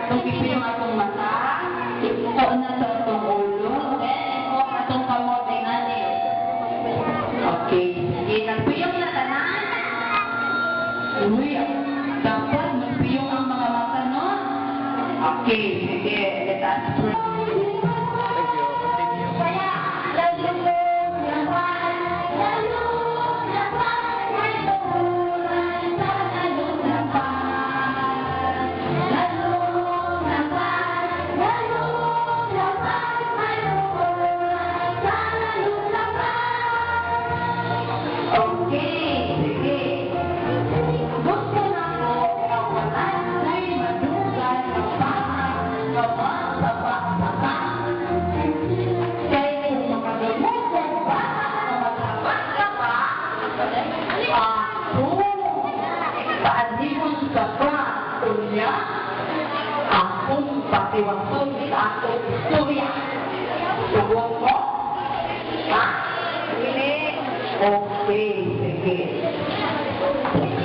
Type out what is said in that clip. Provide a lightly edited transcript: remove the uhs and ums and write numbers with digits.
Katong pipi yung atong mata, iko na sa atong ulo, then iko atong kamot ay nani. Okay, sige, nagpiyong na tanan. Uy, dapat magpiyong ang mga mata, no? Okay, sige, let us pray. Thank you. Continue. Kaya, akong patiwasong sa akong istorya. Subukan mo? Ha? Sige. Okay, sige.